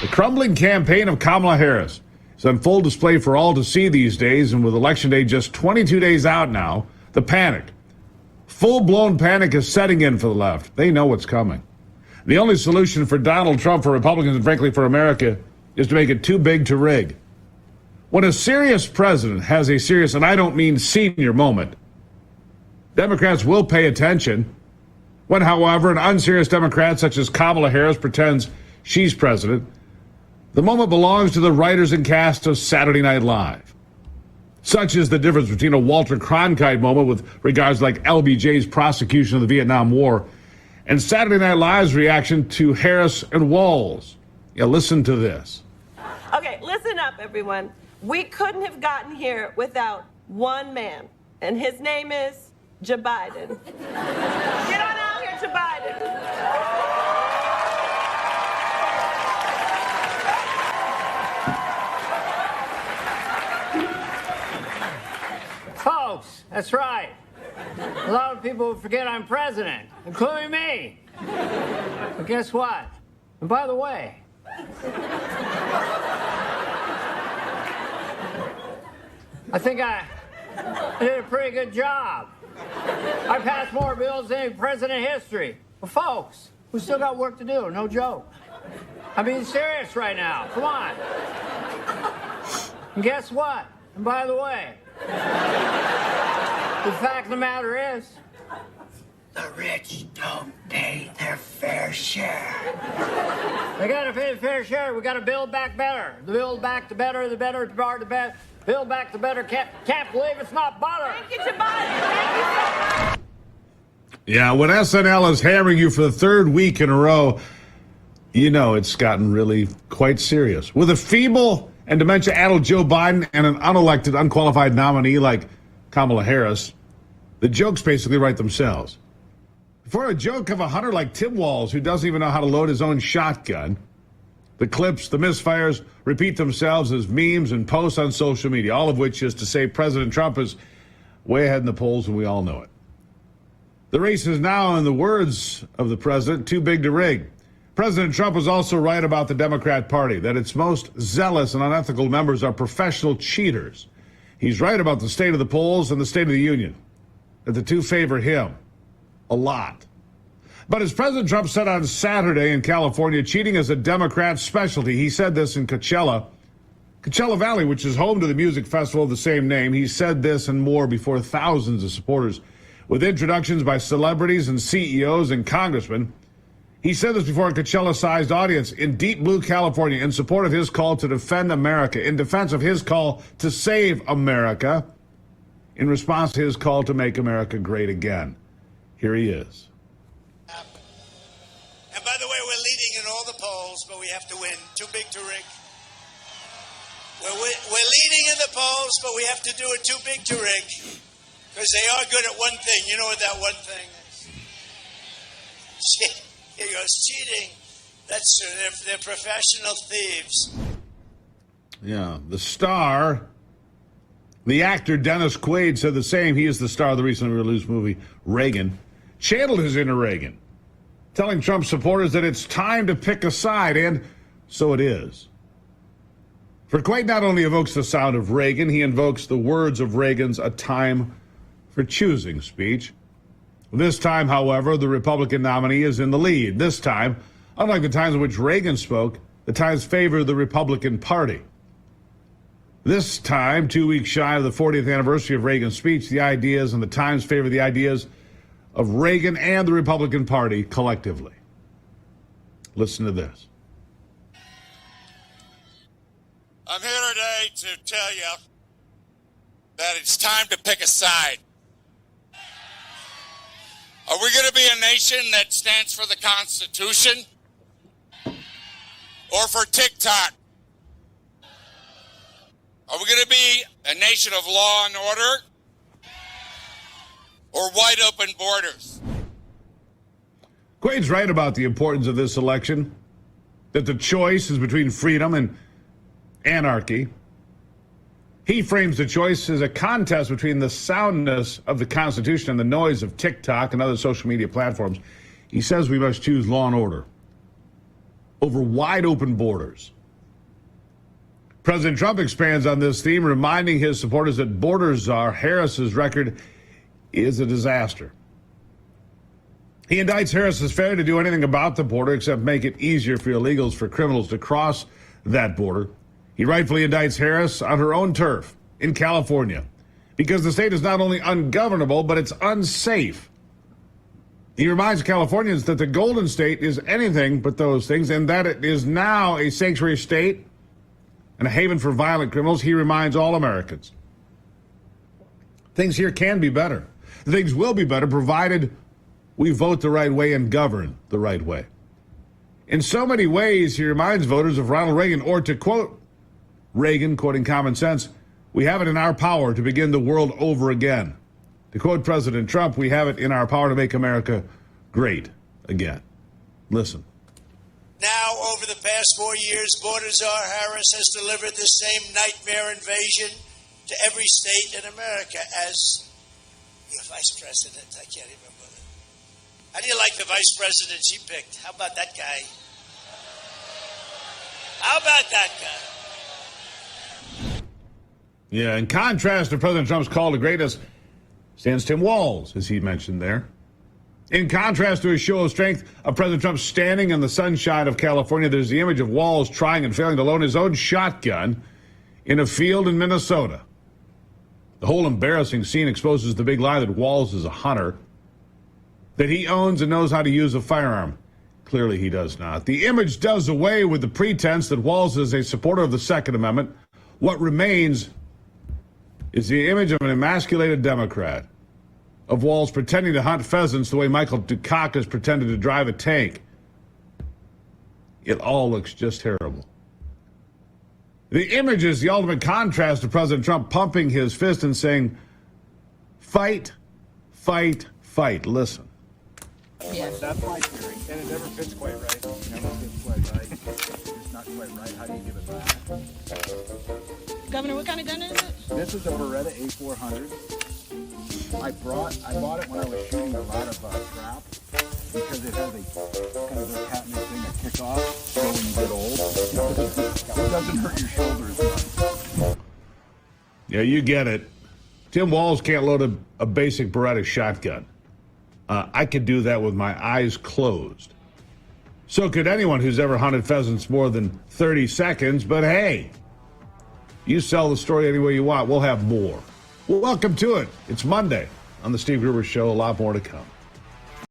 The crumbling campaign of Kamala Harris is on full display for all to see these days, and with Election Day just 22 days out now, the panic, full-blown panic is setting in for the left. They know what's coming. The only solution for Donald Trump, for Republicans, and frankly for America, is to make it too big to rig. When a serious president has a serious, and I don't mean senior moment, Democrats will pay attention. When, however, an unserious Democrat such as Kamala Harris pretends she's president, the moment belongs to the writers and cast of Saturday Night Live. Such is the difference between a Walter Cronkite moment with regards like LBJ's prosecution of the Vietnam War and Saturday Night Live's reaction to Harris and Walz. Yeah, listen to this. Okay, listen up, everyone. We couldn't have gotten here without one man, and his name is Joe Biden. Get on out here, Joe Biden. Folks, that's right. A lot of people forget I'm president, including me. But guess what? And by the way, I think I did a pretty good job. I passed more bills than any president in history. But folks, we still got work to do, no joke. I'm being serious right now. Come on. And guess what? And by the way, the fact of the matter is, the rich don't pay their fair share. They gotta pay the fair share. We gotta build back better. The build back the better, the better part, the better. Build back the better. Can't believe it's not butter. Thank you, Joe Biden. Thank you so much. Yeah, when SNL is hammering you for the third week in a row, you know it's gotten really quite serious. With a feeble and dementia-addled Joe Biden and an unelected, unqualified nominee like Kamala Harris, the jokes basically write themselves. For a joke of a hunter like Tim Walz, who doesn't even know how to load his own shotgun, the clips, the misfires, repeat themselves as memes and posts on social media, all of which is to say President Trump is way ahead in the polls, and we all know it. The race is now, in the words of the president, too big to rig. President Trump was also right about the Democrat Party, that its most zealous and unethical members are professional cheaters. He's right about the state of the polls and the State of the Union, that the two favor him a lot. But as President Trump said on Saturday in California, cheating is a Democrat specialty. He said this in Coachella Valley, which is home to the music festival of the same name. He said this and more before thousands of supporters, with introductions by celebrities and CEOs and congressmen. He said this before a Coachella-sized audience in deep blue California in support of his call to defend America, in defense of his call to save America, in response to his call to make America great again. Here he is. And by the way, we're leading in all the polls, but we have to win. Too big to rig. We're leading in the polls, but we have to do it too big to rig. Because they are good at one thing. You know what that one thing is? He goes, cheating. That's true. They're professional thieves. Yeah, the star, the actor Dennis Quaid said the same. He is the star of the recently released movie Reagan. Channeled his inner Reagan, telling Trump supporters that it's time to pick a side, and so it is. For Quaid not only evokes the sound of Reagan, he invokes the words of Reagan's "A Time for Choosing" speech. This time, however, the Republican nominee is in the lead. This time, unlike the times in which Reagan spoke, the times favor the Republican Party. This time, 2 weeks shy of the 40th anniversary of Reagan's speech, the ideas and the times favor the ideas of Reagan and the Republican Party collectively. Listen to this. I'm here today to tell you that it's time to pick a side. Are we going to be a nation that stands for the Constitution or for TikTok? Are we going to be a nation of law and order or wide open borders? Quaid's right about the importance of this election, that the choice is between freedom and anarchy. He frames the choice as a contest between the soundness of the Constitution and the noise of TikTok and other social media platforms. He says we must choose law and order. over wide open borders. President Trump expands on this theme, reminding his supporters that border czar Harris's record is a disaster. He indicts Harris's failure to do anything about the border except make it easier for illegals, for criminals to cross that border. He rightfully indicts Harris on her own turf in California because the state is not only ungovernable, but it's unsafe. He reminds Californians that the Golden State is anything but those things and that it is now a sanctuary state and a haven for violent criminals. He reminds all Americans things here can be better. Things will be better provided we vote the right way and govern the right way. In so many ways, he reminds voters of Ronald Reagan, or to quote Reagan, quoting common sense, we have it in our power to begin the world over again. To quote President Trump, we have it in our power to make America great again. Listen. Now, over the past 4 years, border czar Harris has delivered the same nightmare invasion to every state in America as the vice president. I can't even believe it. How do you like the vice president she picked? How about that guy? How about that guy? Yeah, in contrast to President Trump's call to greatness stands Tim Walz, as he mentioned there. In contrast to his show of strength of President Trump standing in the sunshine of California, there's the image of Walz trying and failing to load his own shotgun in a field in Minnesota. The whole embarrassing scene exposes the big lie that Walz is a hunter, that he owns and knows how to use a firearm. Clearly he does not. The image does away with the pretense that Walz is a supporter of the Second Amendment. What remains is the image of an emasculated Democrat, of Walz pretending to hunt pheasants the way Michael Dukakis pretended to drive a tank. It all looks just terrible. The image is the ultimate contrast to President Trump pumping his fist and saying, fight, fight, fight. Listen. Yes. That's my theory, and it never fits quite right. It never fits quite right. It's not quite right. How do you give it back? Governor, what kind of gun is it? This is a Beretta A400. I bought it when I was shooting a lot of trap because it has a kind of a catnip thing that kick off. So when you get old, it doesn't hurt your shoulders much. Yeah, you get it. Tim Walz can't load a basic Beretta shotgun. I could do that with my eyes closed. So could anyone who's ever hunted pheasants more than 30 seconds, but hey, you sell the story any way you want. We'll have more. Well, welcome to it. It's Monday on the Steve Gruber Show. A lot more to come.